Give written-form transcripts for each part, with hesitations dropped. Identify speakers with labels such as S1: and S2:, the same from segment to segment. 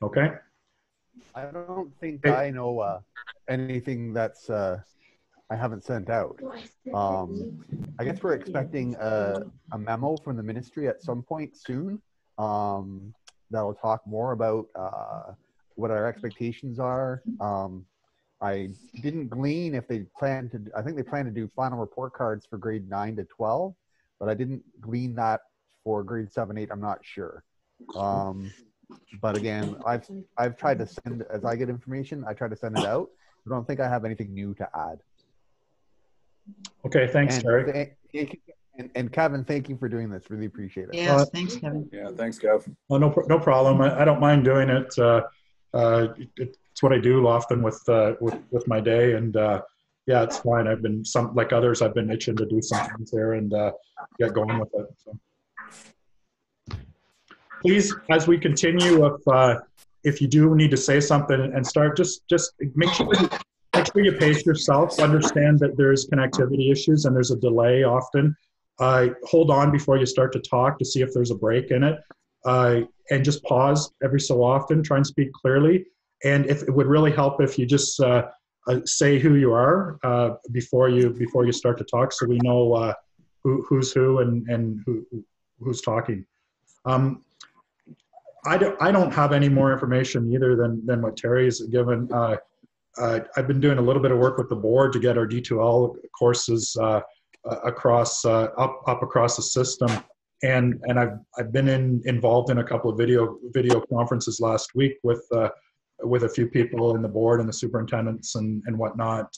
S1: Okay.
S2: I don't think
S1: Okay.
S2: I know anything that's I haven't sent out. I guess we're expecting a memo from the ministry at some point soon that'll talk more about what our expectations are. I didn't glean if they plan to, I think they plan to do final report cards for grade 9 to 12, but I didn't glean that for grade 7, 8. I'm not sure. But again, I've tried to send, as I get information, I try to send it out. I don't think I have anything new to add.
S1: Okay, thanks, Terry.
S2: And Kevin, thank you for doing this. Really appreciate it.
S3: Yes, thanks, Kevin.
S4: Yeah, thanks, Kev.
S1: Well, no problem. I don't mind doing it. It's what I do often with my day, and yeah, it's fine. I've been like others. I've been itching to do some things there and get going with it. So. Please, as we continue, if you do need to say something and start, just make sure you pace yourself. Understand that there's connectivity issues and there's a delay often. Hold on before you start to talk to see if there's a break in it, and just pause every so often. Try and speak clearly. And if it would really help if you just say who you are before you start to talk, so we know who's who and who's talking. I don't have any more information either than what Terry's given. I've been doing a little bit of work with the board to get our D2L courses across across the system, and I've been involved in a couple of video conferences last week with a few people in the board and the superintendents and whatnot,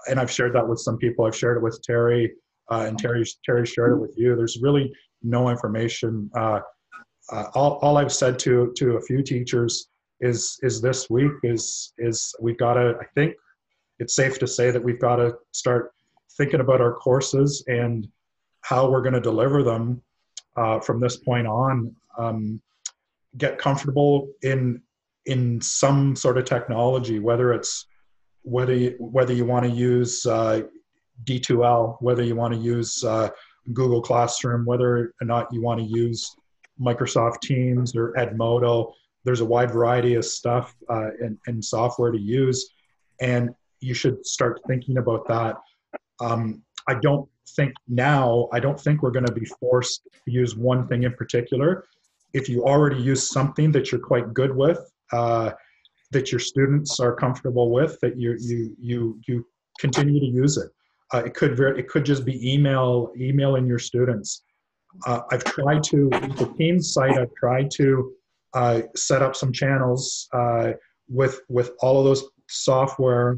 S1: and I've shared that with some people. I've shared it with Terry, and Terry shared it with you. There's really no information. All I've said to a few teachers is this week is we've got to, I think it's safe to say that we've got to start thinking about our courses and how we're going to deliver them from this point on. Get comfortable in some sort of technology, whether you want to use D2L, whether you want to use Google Classroom, whether or not you want to use Microsoft Teams or Edmodo. There's a wide variety of stuff and software to use, and you should start thinking about that. I don't think we're going to be forced to use one thing in particular. If you already use something that you're quite good with, that your students are comfortable with, that you continue to use it. It could just be emailing your students. I've tried to, with the Teams site, I've tried to set up some channels with all of those software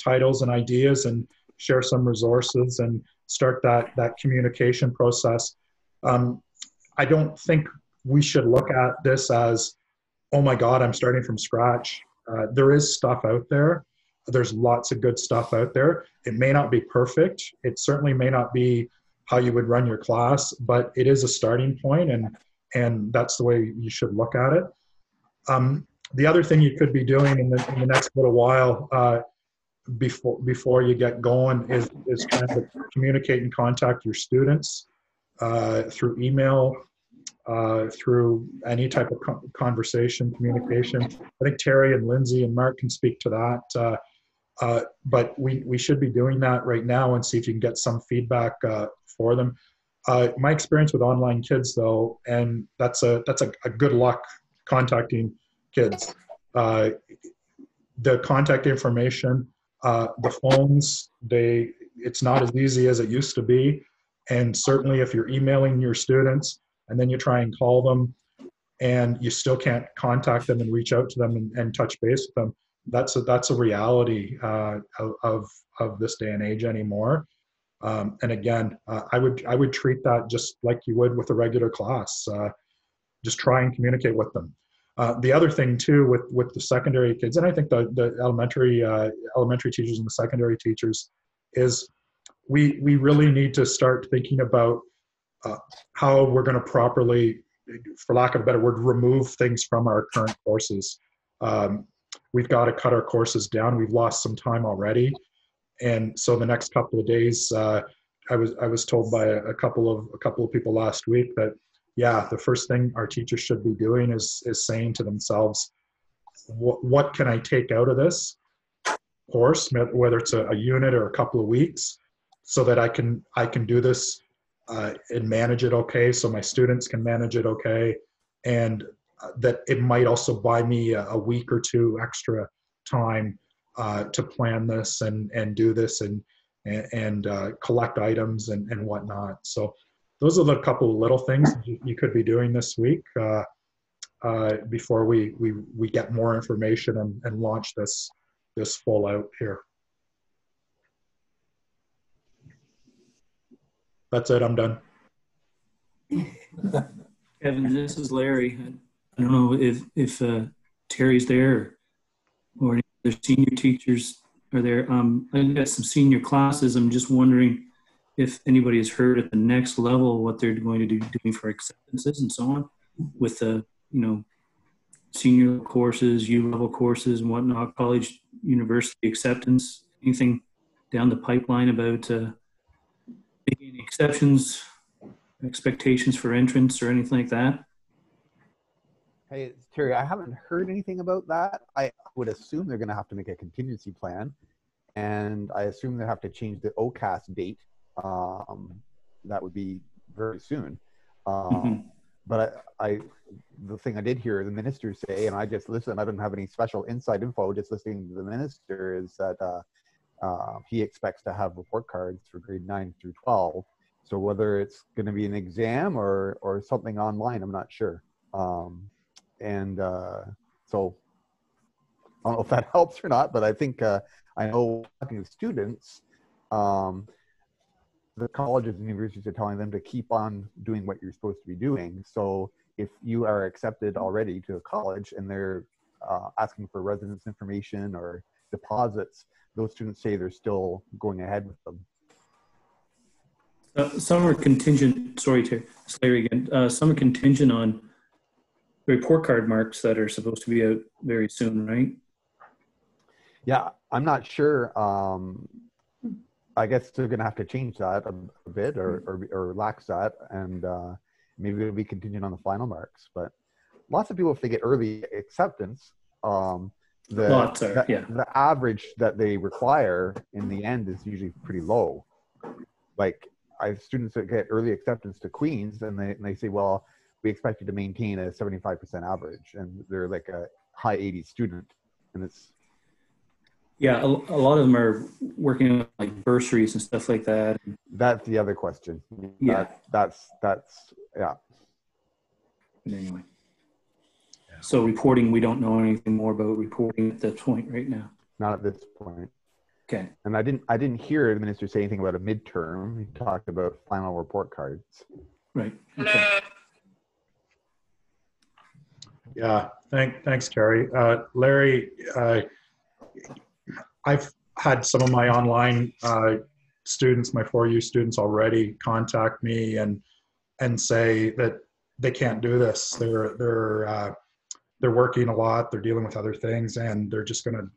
S1: titles and ideas, and share some resources and start that communication process. I don't think we should look at this as, oh my God, I'm starting from scratch. There is stuff out there. There's lots of good stuff out there. It may not be perfect. It certainly may not be how you would run your class, but it is a starting point, and that's the way you should look at it. The other thing you could be doing in the next little while before you get going is trying to communicate and contact your students through email, through any type of conversation, communication. I think Terry and Lindsay and Mark can speak to that. But we should be doing that right now and see if you can get some feedback for them. My experience with online kids, though, and that's a good luck contacting kids. The contact information, the phones, it's not as easy as it used to be. And certainly if you're emailing your students and then you try and call them and you still can't contact them and reach out to them and touch base with them, that's a reality of this day and age anymore. And again, I would treat that just like you would with a regular class. Just try and communicate with them. The other thing too with the secondary kids, and I think the elementary teachers and the secondary teachers, is we really need to start thinking about how we're going to properly, for lack of a better word, remove things from our current courses. We've got to cut our courses down. We've lost some time already. And so the next couple of days, I was told by a couple of people last week that, yeah, the first thing our teachers should be doing is saying to themselves, what can I take out of this course, whether it's a unit or a couple of weeks, so that I can do this and manage it okay, so my students can manage it okay, and that it might also buy me a week or two extra time to plan this and do this and collect items and whatnot. So those are the couple of little things you could be doing this week before we get more information and launch this full out here. That's it. I'm done.
S3: Kevin, this is Larry. I don't know if Terry's there or any other senior teachers are there. I've got some senior classes. I'm just wondering if anybody has heard at the next level what they're going to be doing for acceptances and so on with the, senior courses, U-level courses and whatnot, college, university acceptance, anything down the pipeline about making exceptions, expectations for entrance or anything like that?
S2: Hey, Terry, I haven't heard anything about that. I would assume they're going to have to make a contingency plan, and I assume they have to change the OCAS date. That would be very soon. But the thing I did hear the minister say, and I just listened, I didn't have any special inside info, just listening to the minister, is that he expects to have report cards for grade 9 through 12. So whether it's going to be an exam or something online, I'm not sure. So I don't know if that helps or not, but I think I know talking to students, the colleges and universities are telling them to keep on doing what you're supposed to be doing. So if you are accepted already to a college and they're asking for residence information or deposits, those students say they're still going ahead with them.
S3: Some are contingent, sorry, Larry again, some are contingent on report card marks that are supposed to be out very soon, right?
S2: Yeah, I'm not sure. I guess they're going to have to change that a bit or relax that, and maybe it'll be contingent on the final marks. But lots of people, if they get early acceptance, the average that they require in the end is usually pretty low. Like I have students that get early acceptance to Queens, and they say, well, we expect you to maintain a 75% average, and they're like a high 80 student, and it's.
S3: Yeah, a lot of them are working on like bursaries and stuff like that.
S2: That's the other question.
S3: Yeah.
S2: That's yeah.
S3: But anyway. So reporting, we don't know anything more about reporting at this point right now.
S2: Not at this point.
S3: Okay.
S2: And I didn't hear the minister say anything about a midterm. He talked about final report cards.
S3: Right. Okay.
S1: Yeah. Thanks, Terry. Larry, I've had some of my online students, my 4U students already contact me and say that they can't do this. They're working a lot, they're dealing with other things, and they're just going to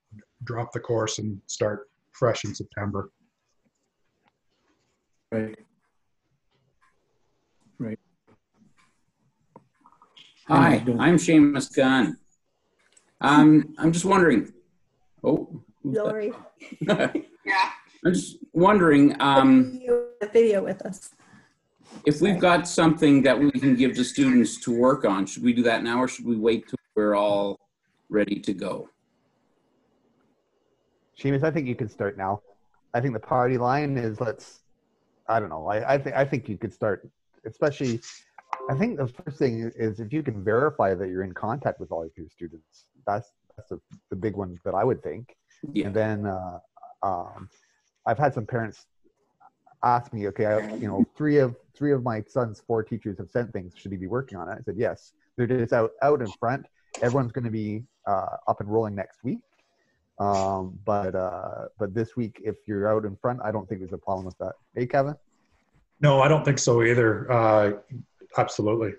S1: drop the course and start fresh in September.
S3: Right. Right.
S4: Hi, I'm Seamus Gunn. I'm just wondering. Oh,
S5: Lori.
S4: Yeah. I'm just wondering
S5: The video with us.
S4: if we've got something that we can give to students to work on. Should we do that now, or should we wait till we're all ready to go?
S2: Seamus, I think you can start now. I think the party line is I don't know. I think you could start, especially. I think the first thing is if you can verify that you're in contact with all of your students. That's the big one that I would think.
S4: Yeah.
S2: And then I've had some parents ask me, okay, three of my son's 4 teachers have sent things. Should he be working on it? I said yes. They're just out in front. Everyone's going to be up and rolling next week. But this week, if you're out in front, I don't think there's a problem with that. Hey, Kevin?
S1: No, I don't think so either. Absolutely.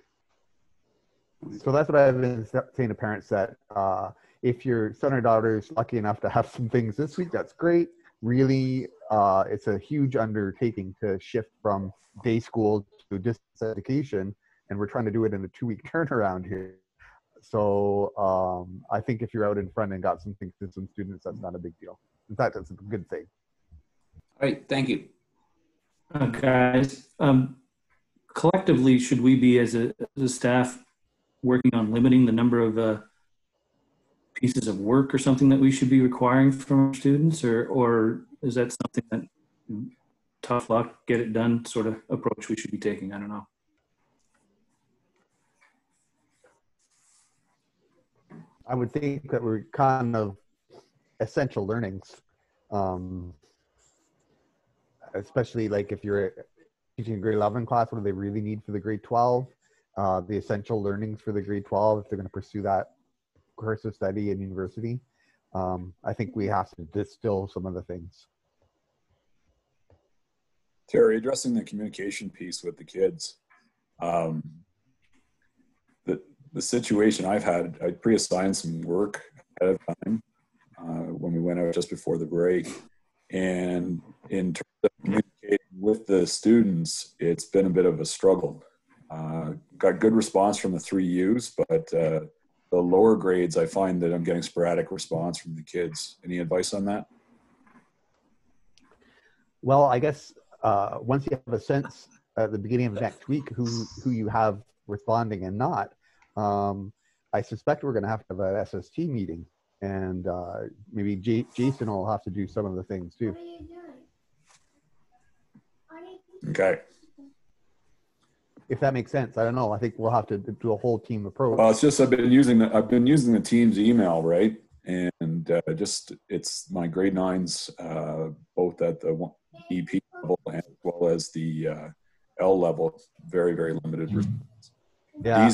S2: So that's what I've been saying to parents, that if your son or daughter is lucky enough to have some things this week, that's great. Really, it's a huge undertaking to shift from day school to distance education. and we're trying to do it in a 2-week turnaround here. So I think if you're out in front and got something to some students, that's not a big deal. In fact, that's a good thing.
S4: All right, thank you.
S3: Guys, collectively, should we be as a staff working on limiting the number of pieces of work or something that we should be requiring from our students, or is that something that tough luck, get it done sort of approach we should be taking? I don't know.
S2: I would think that we're kind of essential learnings, especially like if you're teaching a grade 11 class, what do they really need for the grade 12? The essential learnings for the grade 12, if they're going to pursue that course of study in university. I think we have to distill some of the things.
S6: Terry, addressing the communication piece with the kids, the situation I've had, I pre-assigned some work ahead of time when we went out just before the break. And in terms of communicating with the students, it's been a bit of a struggle. Got good response from the 3 U's, but the lower grades, I find that I'm getting sporadic response from the kids. Any advice on that?
S2: Well, I guess once you have a sense at the beginning of next week who you have responding and not, I suspect we're going to have an SST meeting, and maybe Jason will have to do some of the things too.
S6: Okay.
S2: If that makes sense, I don't know. I think we'll have to do a whole team approach.
S6: Well, it's just I've been using the team's email, right? And it's my grade 9s, both at the EP level and as well as the L level, very, very limited response.
S2: Yeah,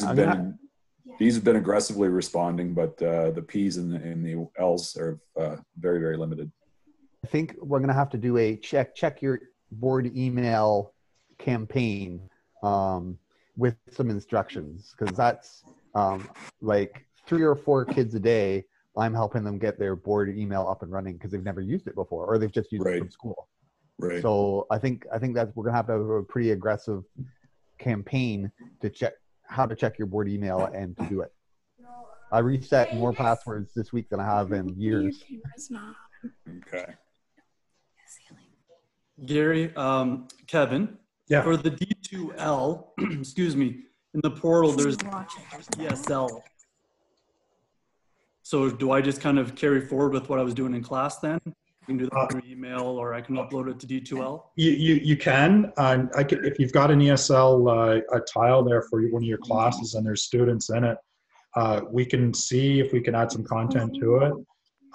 S6: D's have been aggressively responding, but the P's and the L's are very, very limited.
S2: I think we're going to have to do a check your board email campaign with some instructions, because that's like 3 or 4 kids a day. I'm helping them get their board email up and running because they've never used it before, or they've just used it from school.
S6: Right.
S2: So I think that we're going to have a pretty aggressive campaign to check how to check your board email and to do it. I reset more passwords this week than I have in years.
S6: Okay.
S7: Gary, Kevin,
S1: Yeah.
S7: for the D2L, excuse me, in the portal, there's ESL. So do I just kind of carry forward with what I was doing in class then? You can do that through email, or I can upload it to D2L?
S1: You can. If you've got an ESL a tile there for one of your classes and there's students in it, we can see if we can add some content to it.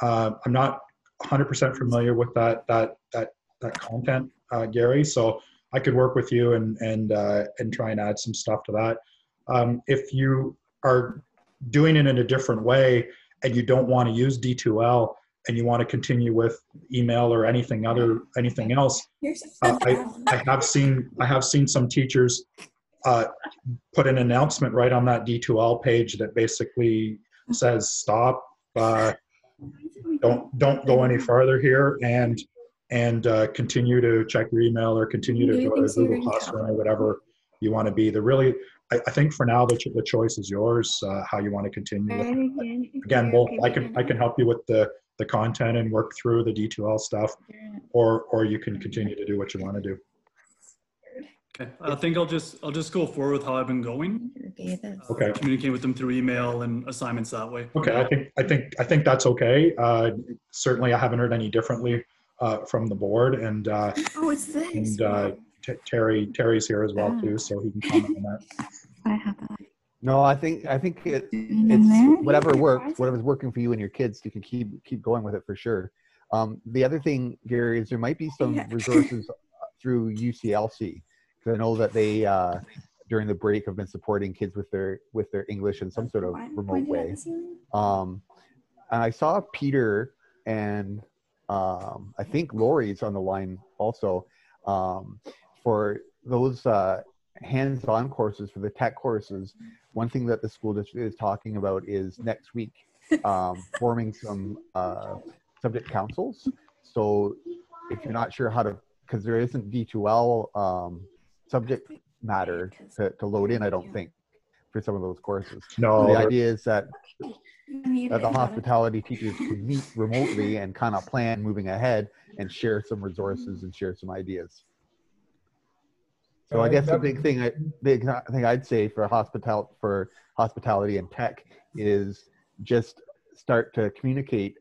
S1: I'm not 100% familiar with that content, Gary. So I could work with you and try and add some stuff to that. If you are doing it in a different way and you don't want to use D2L and you want to continue with email or anything else, I have seen some teachers put an announcement right on that D2L page that basically says stop, don't go any farther here, and continue to check your email or continue to go to Google Classroom or whatever you want to be. I think for now the choice is yours, how you want to continue with it. Again, both I can help you with the content and work through the D2L stuff, or you can continue to do what you want to do.
S7: Okay, I think I'll just go forward with how I've been going.
S1: Okay.
S7: Communicate with them through email and assignments that way.
S1: Okay, I think that's okay. Certainly, I haven't heard any differently from the board, and
S5: it's this.
S1: and Terry's here as well too, so he can comment on that.
S5: I have that.
S2: No, I think it's whatever works, whatever's working for you and your kids. You can keep going with it for sure. The other thing, Gary, is there might be some resources through UCLC, because I know that they during the break have been supporting kids with their English in some sort of remote way. And I saw Peter and I think Lori's on the line also for those hands-on courses, for the tech courses. One thing that the school district is talking about is next week forming some subject councils. So if you're not sure how to, because there isn't D2L subject matter to load in, I don't think, for some of those courses.
S1: No,
S2: So the idea is that the hospitality teachers can meet remotely and kind of plan moving ahead and share some resources and share some ideas. So I guess the big thing I'd say for hospitality and tech is just start to communicate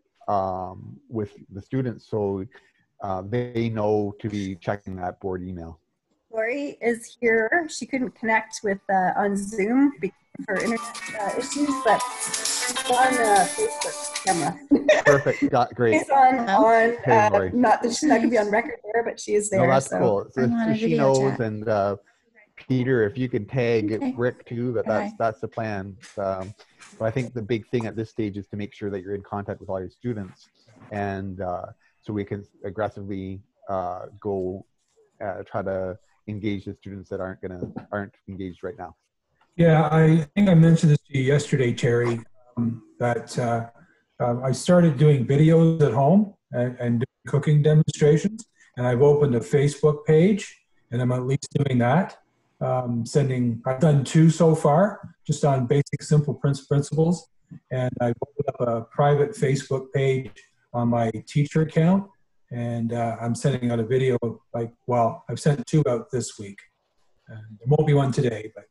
S2: with the students so they know to be checking that board email.
S8: Lori is here. She couldn't connect with on Zoom because of her internet issues, but she's on Facebook camera.
S2: Perfect. Great.
S8: She's on
S2: Hey, Lori.
S8: not that she's not going to be on record there, but she is there.
S2: No, that's
S8: so.
S2: cool. So she knows, and Peter, if you can tag Rick too, that's the plan. But I think the big thing at this stage is to make sure that you're in contact with all your students, and so we can aggressively go try to engage the students that aren't engaged right now.
S9: Yeah, I think I mentioned this to you yesterday, Terry, that I started doing videos at home and doing cooking demonstrations, and I've opened a Facebook page, and I'm at least doing that. I've done 2 so far, just on basic simple principles, and I've opened up a private Facebook page on my teacher account, and I'm sending out a video. I've sent 2 out this week, and there won't be one today, but.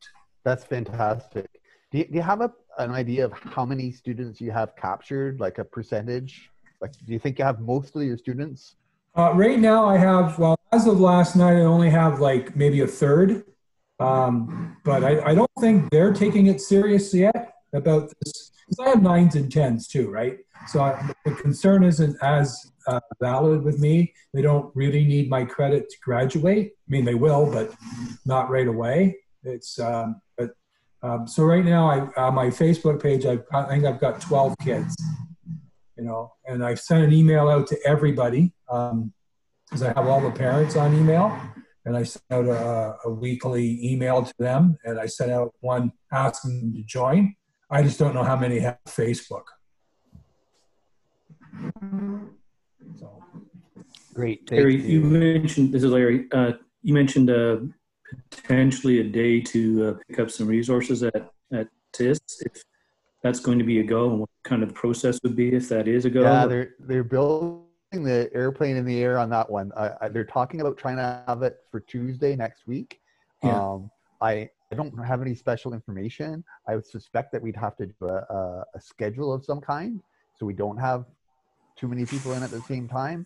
S2: That's fantastic. Do you have an idea of how many students you have captured, like a percentage? Like, do you think you have most of your students?
S9: Right now I have, as of last night, I only have like maybe a third. But I don't think they're taking it serious yet about this, because I have 9s and 10s too, right? So the concern isn't as valid with me. They don't really need my credit to graduate. I mean, they will, but not right away. It's so right now, on my Facebook page, I think I've got 12 kids, and I've sent an email out to everybody because I have all the parents on email, and I sent out a weekly email to them, and I sent out one asking them to join. I just don't know how many have Facebook. So.
S2: Great.
S3: Larry, you mentioned, this is Larry, you mentioned potentially a day to pick up some resources at TISS, if that's going to be a go, and what kind of the process would be if that is a go.
S2: Yeah, they're building the airplane in the air on that one. They're talking about trying to have it for Tuesday next week.
S3: Yeah.
S2: I don't have any special information. I would suspect that we'd have to do a schedule of some kind, so we don't have too many people in at the same time.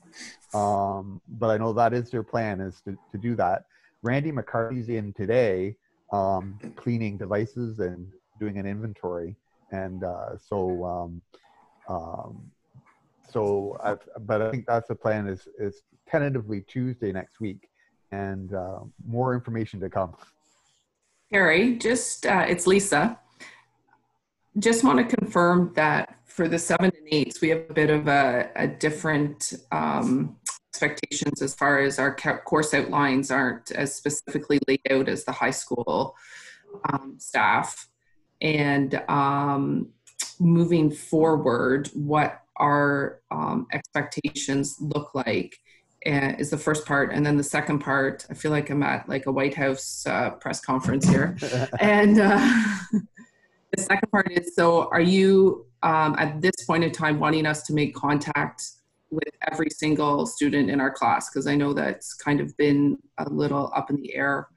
S2: But I know that is their plan, is to do that. Randy McCarthy's in today, cleaning devices and doing an inventory, and but I think that's the plan, is tentatively Tuesday next week, and more information to come.
S10: Harry, it's Lisa. Just want to confirm that for the 7 and 8s, we have a bit of a different expectations as far as our course outlines aren't as specifically laid out as the high school staff. And moving forward, what our expectations look like is the first part. And then the second part, I feel like I'm at like a White House press conference here. And the second part is, so are you at this point in time wanting us to make contact with every single student in our class? Because I know that's kind of been a little up in the air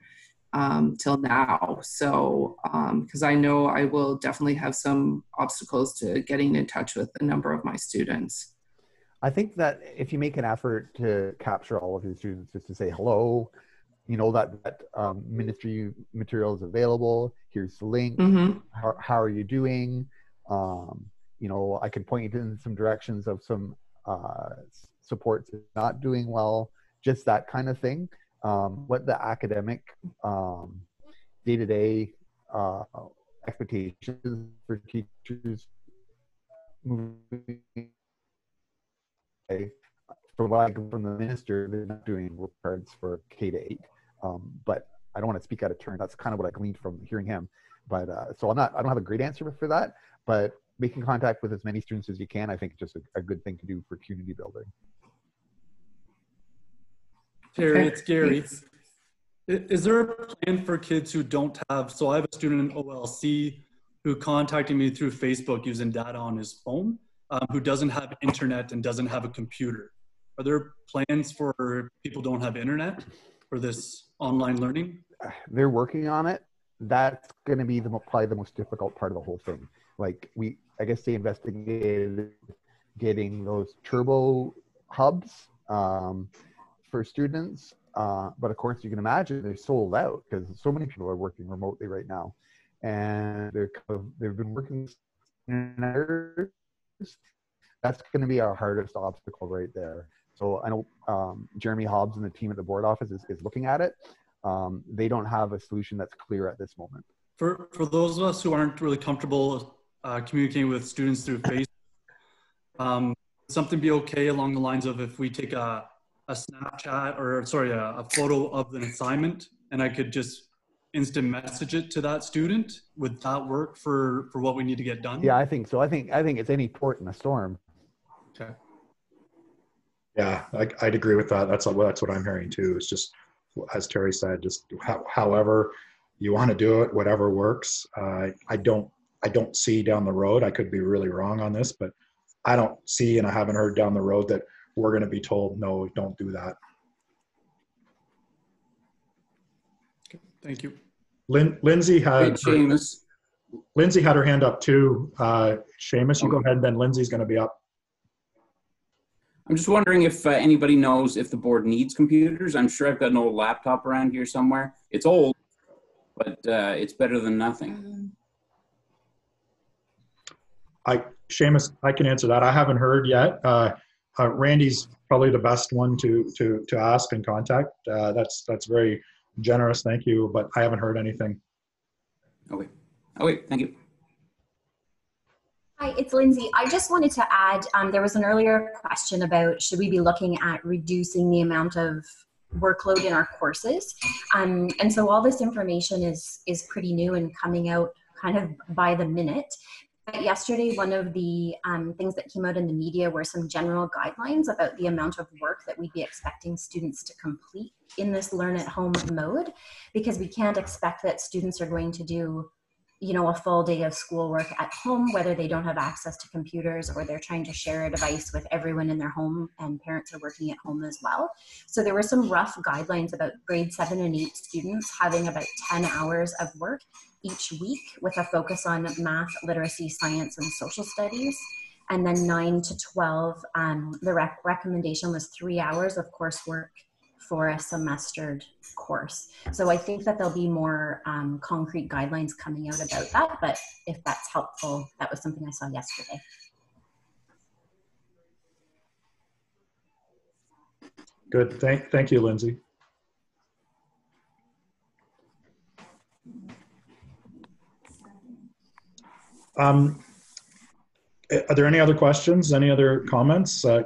S10: till now. So, because I know I will definitely have some obstacles to getting in touch with a number of my students.
S2: I think that if you make an effort to capture all of your students, just to say hello, that ministry material is available. Here's the link.
S10: Mm-hmm.
S2: How are you doing? I can point you in some directions of some supports not doing well, just that kind of thing. What the academic day-to-day expectations for teachers moving. From what I get from the minister, they're not doing work cards for K-8, but I don't want to speak out of turn. That's kind of what I gleaned from hearing him. But so I don't have a great answer for that, but making contact with as many students as you can, I think, is just a good thing to do for community building.
S7: Terry, it's Gary. Is there a plan for kids who don't have, so I have a student in OLC who contacted me through Facebook using data on his phone, who doesn't have internet and doesn't have a computer. Are there plans for people who don't have internet for this online learning?
S2: They're working on it. That's going to be probably the most difficult part of the whole thing. Like I guess they investigated getting those turbo hubs for students. But of course, you can imagine they're sold out because so many people are working remotely right now, and they've been working. That's going to be our hardest obstacle right there. So I know Jeremy Hobbs and the team at the board office is looking at it. They don't have a solution that's clear at this moment.
S7: For those of us who aren't really comfortable communicating with students through Facebook, would something be okay along the lines of if we take a Snapchat or sorry, a photo of an assignment and I could just instant message it to that student? Would that work for what we need to get done?
S2: Yeah, I think so. I think it's any port in a storm.
S7: Okay.
S1: Yeah, I'd agree with that. That's what I'm hearing too. It's just, as Terry said, just however you want to do it, whatever works. I don't see down the road, I could be really wrong on this, but I don't see, and I haven't heard down the road that we're going to be told, no, don't do that.
S7: Okay, thank you.
S1: Lindsay had
S4: Seamus.
S1: her hand up too. Seamus, you go ahead, and then Lindsay's going to be up.
S4: I'm just wondering if anybody knows if the board needs computers. I'm sure I've got an old laptop around here somewhere. It's old, but it's better than nothing.
S1: Seamus, I can answer that. I haven't heard yet. Randy's probably the best one to ask and contact. That's very generous, thank you, but I haven't heard anything.
S4: Okay, thank you.
S11: Hi, it's Lindsay. I just wanted to add, there was an earlier question about should we be looking at reducing the amount of workload in our courses? And so all this information is pretty new and coming out kind of by the minute. But yesterday, one of the things that came out in the media were some general guidelines about the amount of work that we'd be expecting students to complete in this learn at home mode, because we can't expect that students are going to do a full day of schoolwork at home, whether they don't have access to computers or they're trying to share a device with everyone in their home and parents are working at home as well. So there were some rough guidelines about grade 7 and 8 students having about 10 hours of work each week with a focus on math, literacy, science, and social studies. And then 9 to 12, the recommendation was 3 hours of coursework for a semestered course. So I think that there'll be more concrete guidelines coming out about that, but if that's helpful, that was something I saw yesterday.
S1: Good, thank you, Lindsay. Are there any other questions? Any other comments? I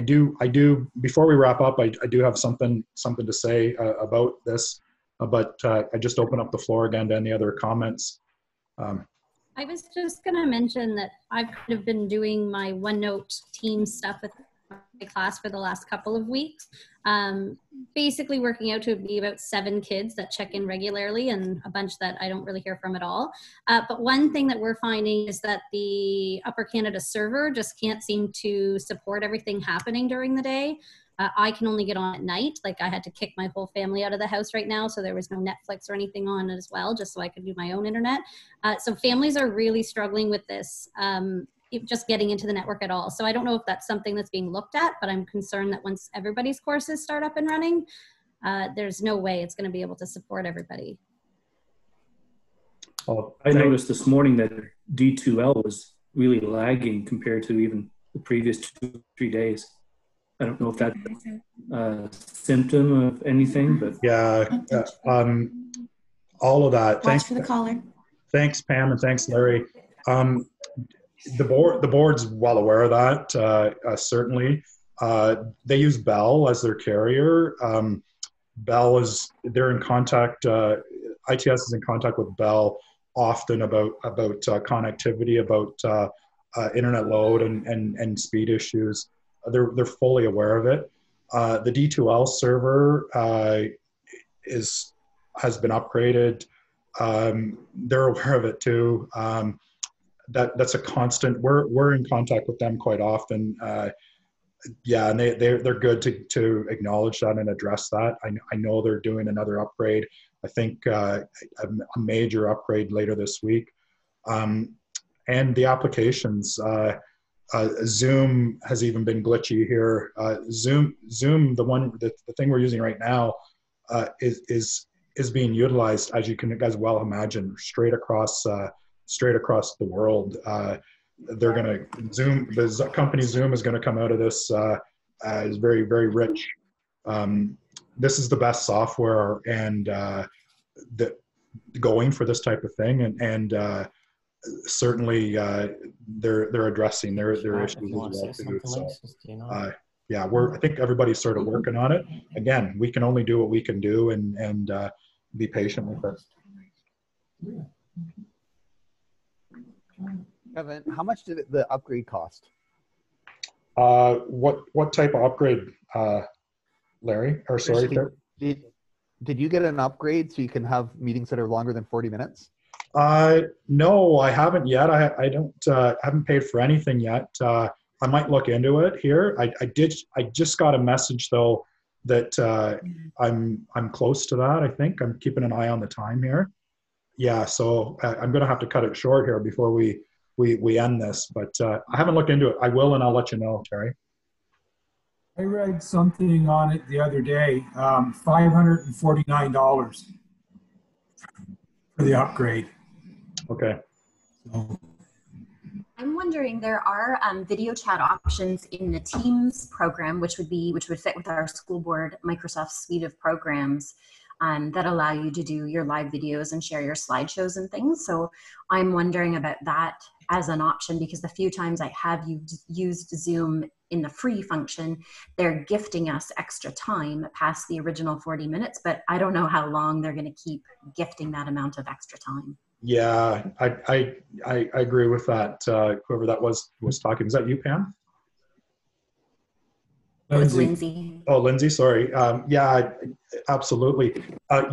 S1: do. Before we wrap up, I do have something to say about this, but I just open up the floor again to any other comments.
S12: I was just going to mention that I've kind of been doing my OneNote team stuff with my class for the last couple of weeks. Basically working out to be about 7 kids that check in regularly and a bunch that I don't really hear from at all. But one thing that we're finding is that the Upper Canada server just can't seem to support everything happening during the day. I can only get on at night. Like I had to kick my whole family out of the house right now, so there was no Netflix or anything on as well, just so I could do my own internet. So families are really struggling with this. Just getting into the network at all. So I don't know if that's something that's being looked at, but I'm concerned that once everybody's courses start up and running, there's no way it's going to be able to support everybody.
S3: I noticed this morning that D2L was really lagging compared to even the previous 2 or 3 days. I don't know if that's a symptom of anything, but
S1: yeah, all of that.
S5: Thanks for the caller.
S1: Thanks, Pam, and thanks, Larry. The board's well aware of that, certainly. They use Bell as their carrier. Bell they're in contact, ITS is in contact with Bell often about connectivity, about internet load and speed issues. They're fully aware of it. The D2L server, has been upgraded. They're aware of it too. That's a constant. We're in contact with them quite often. Yeah, and they're good to acknowledge that and address that. I know they're doing another upgrade. I think a major upgrade later this week. And the applications, Zoom has even been glitchy here. Zoom, the thing we're using right now, is being utilized, as you can as well imagine, straight across the world. They're going to Zoom. The company Zoom is going to come out of this as very, very rich. This is the best software and going for this type of thing, and certainly they're addressing their issues as well too. So yeah, I think everybody's sort of working on it. Again, we can only do what we can do, and be patient with it.
S2: Kevin, how much did the upgrade cost?
S1: What type of upgrade, Larry? Or sorry,
S2: did you get an upgrade so you can have meetings that are longer than 40 minutes?
S1: No, I haven't yet. I haven't paid for anything yet. I might look into it here. I just got a message though that I'm close to that. I think I'm keeping an eye on the time here. Yeah, so I'm going to have to cut it short here before we end this. But I haven't looked into it. I will, and I'll let you know, Terry.
S9: I read something on it the other day. $549 for the upgrade.
S1: Okay.
S9: So.
S11: I'm wondering, there are video chat options in the Teams program, which would fit with our school board Microsoft suite of programs that allow you to do your live videos and share your slideshows and things. So I'm wondering about that as an option, because the few times I have used Zoom in the free function, they're gifting us extra time past the original 40 minutes, but I don't know how long they're going to keep gifting that amount of extra time.
S1: Yeah, I agree with that. Whoever that was talking, is that you, Pam?
S11: It was Lindsay.
S1: Oh, Lindsay, sorry. Yeah, absolutely.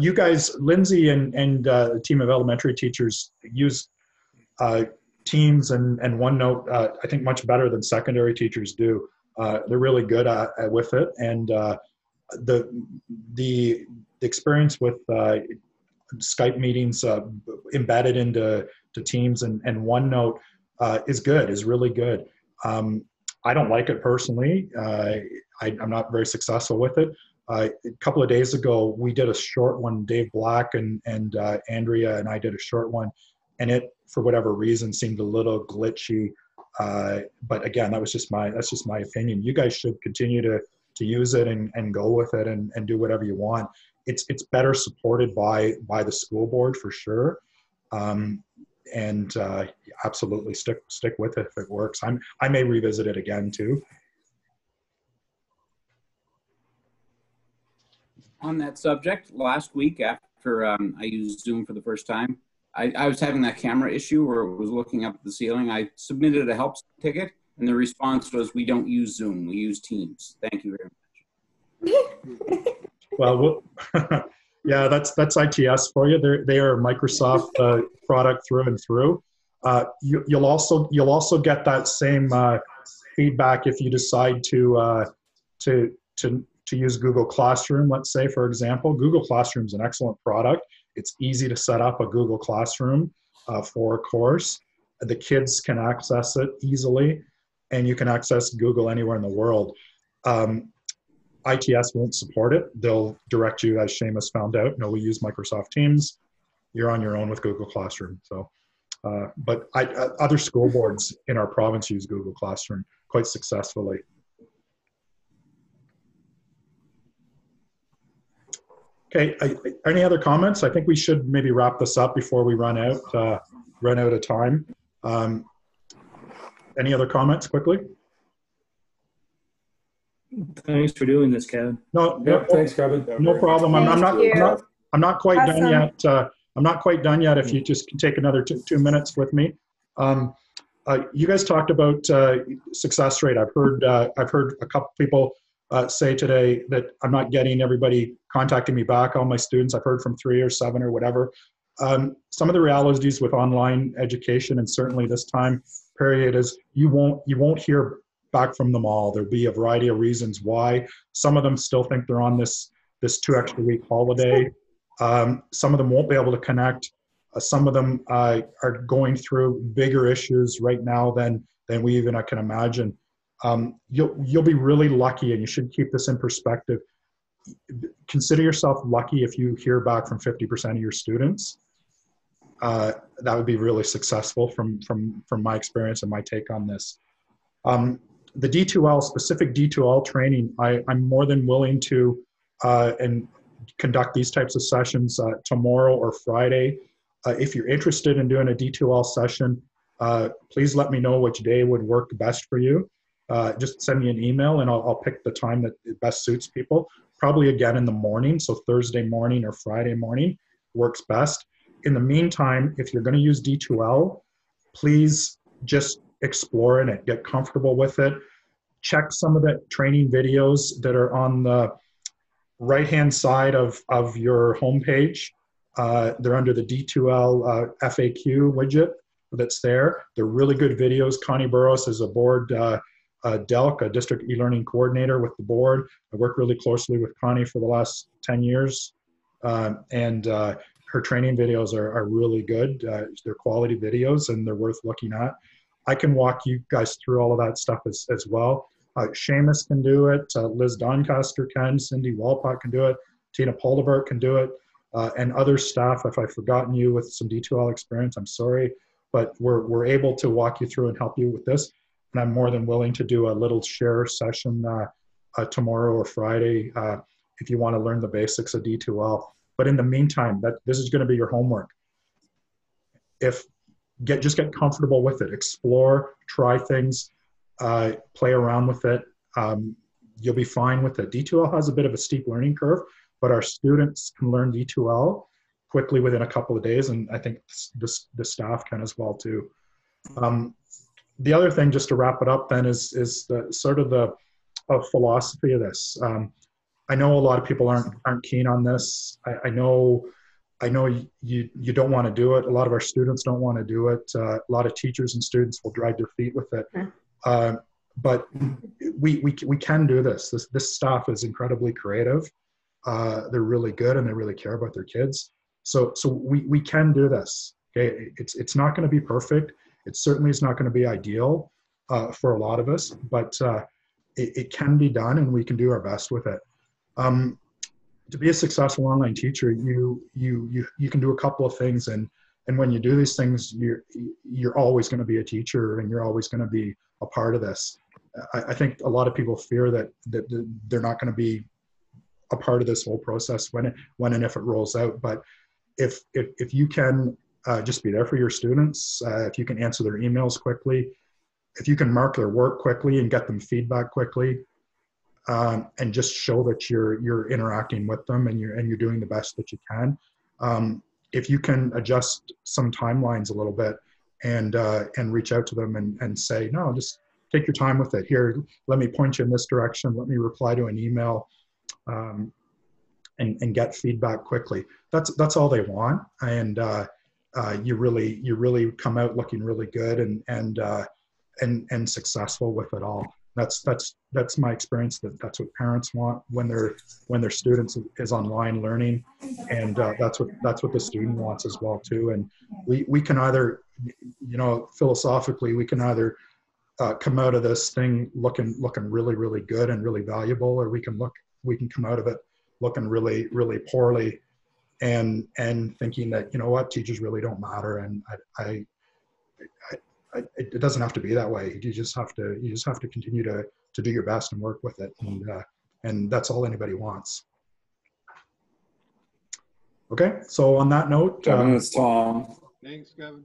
S1: You guys, Lindsay and a team of elementary teachers use Teams and OneNote, I think, much better than secondary teachers do. They're really good with it, and the experience with Skype meetings embedded into Teams and OneNote is really good. I don't like it personally. I'm not very successful with it. A couple of days ago, we did a short one. Dave Black and Andrea and I did a short one, and it, for whatever reason, seemed a little glitchy. But again, that's just my opinion. You guys should continue to use it and go with it and do whatever you want. It's better supported by the school board for sure. And absolutely stick with it if it works. I may revisit it again too.
S4: On that subject, last week after I used Zoom for the first time, I was having that camera issue where it was looking up at the ceiling. I submitted a help ticket, and the response was, "We don't use Zoom, we use Teams. Thank you very much."
S1: Well, yeah, that's ITS for you. They are a Microsoft product through and through. You'll also get that same feedback if you decide to use Google Classroom. Let's say, for example, Google Classroom is an excellent product. It's easy to set up a Google Classroom for a course. The kids can access it easily, and you can access Google anywhere in the world. ITS won't support it. They'll direct you, as Seamus found out. No, we use Microsoft Teams. You're on your own with Google Classroom. So, but other school boards in our province use Google Classroom quite successfully. Okay, any other comments? I think we should maybe wrap this up before we run out of time. Any other comments quickly?
S3: Thanks for doing this, Kevin.
S1: No,
S9: thanks, Kevin.
S1: No problem. I'm not quite
S8: Awesome.
S1: done yet. I'm not quite done yet. If you just can take another two minutes with me. You guys talked about success rate. I've heard a couple people say today that I'm not getting everybody contacting me back, all my students, I've heard from 3 or 7 or whatever. Some of the realities with online education, and certainly this time period, is you won't hear back from them all. There'll be a variety of reasons why. Some of them still think they're on this 2 extra week holiday. Some of them won't be able to connect. Some of them are going through bigger issues right now than we even can imagine. You'll be really lucky, and you should keep this in perspective. Consider yourself lucky if you hear back from 50% of your students. That would be really successful from my experience and my take on this. The D2L, specific D2L training, I'm more than willing to and conduct these types of sessions tomorrow or Friday. If you're interested in doing a D2L session, please let me know which day would work best for you. Just send me an email and I'll pick the time that best suits people. Probably again in the morning, so Thursday morning or Friday morning works best. In the meantime, if you're going to use D2L, please just explore it, get comfortable with it. Check some of the training videos that are on the right-hand side of your homepage. They're under the D2L FAQ widget that's there. They're really good videos. Connie Burrows is a board DELC, a district e-learning coordinator with the board. I worked really closely with Connie for the last 10 years. And her training videos are really good. They're quality videos and they're worth looking at. I can walk you guys through all of that stuff as well. Seamus can do it. Liz Doncaster can. Cindy Walpott can do it. Tina Poldebert can do it. And other staff, if I've forgotten you with some D2L experience, I'm sorry. But we're able to walk you through and help you with this. And I'm more than willing to do a little share session tomorrow or Friday if you want to learn the basics of D2L. But in the meantime, this is going to be your homework. Just get comfortable with it. Explore, try things, play around with it. You'll be fine with it. D2L has a bit of a steep learning curve, but our students can learn D2L quickly within a couple of days, and I think the staff can as well too. The other thing, just to wrap it up then, is the sort of the philosophy of this. I know a lot of people aren't keen on this. I know you don't want to do it. A lot of our students don't want to do it. A lot of teachers and students will drag their feet with it. But we can do this. This staff is incredibly creative. They're really good and they really care about their kids. So we can do this. Okay, it's not going to be perfect. It certainly is not going to be ideal for a lot of us, but it can be done and we can do our best with it. To be a successful online teacher, you can do a couple of things, and when you do these things, you're always going to be a teacher and you're always going to be a part of this. I think a lot of people fear that they're not going to be a part of this whole process when and if it rolls out. But if you can just be there for your students, if you can answer their emails quickly, if you can mark their work quickly and get them feedback quickly, and just show that you're interacting with them and you're doing the best that you can. If you can adjust some timelines a little bit and reach out to them and say, no, just take your time with it. Here, let me point you in this direction. Let me reply to an email, and get feedback quickly. That's all they want, and you really come out looking really good and successful with it all. That's my experience. That's what parents want when their students is online learning, and that's what the student wants as well too. And we can either, philosophically, we can either come out of this thing looking really, really good and really valuable, or we can come out of it looking really, really poorly and thinking that, you know what, teachers really don't matter. And it doesn't have to be that way. You just have to continue to do your best and work with it. And that's all anybody wants. Okay. So on that note,
S6: Kevin, it's Tom.
S13: Thanks, Kevin.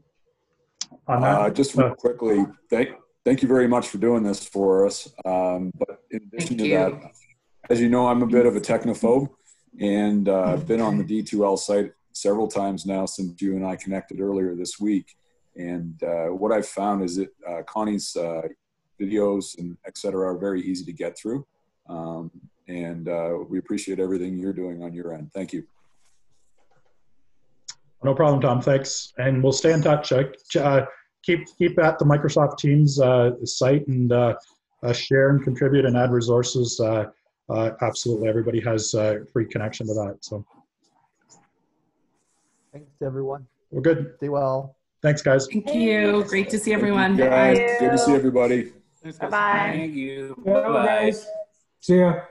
S1: On that,
S6: just real quickly, thank you very much for doing this for us. But in addition to that, as you know, I'm a bit of a technophobe, and I've been on the D2L site several times now since you and I connected earlier this week. And what I've found is that Connie's videos and et cetera are very easy to get through. And we appreciate everything you're doing on your end. Thank you.
S1: No problem, Tom. Thanks. And we'll stay in touch. Keep at the Microsoft Teams site and share and contribute and add resources. Absolutely, everybody has free connection to that. So,
S2: thanks everyone.
S1: We're good.
S2: Stay well.
S1: Thanks, guys.
S10: Thank you. Great to see everyone.
S6: Thank you, guys.
S10: Bye.
S6: Good to see everybody.
S7: Thanks,
S8: Bye
S7: guys.
S8: bye.
S4: Thank you.
S9: Yeah,
S4: Bye.
S9: guys. See ya.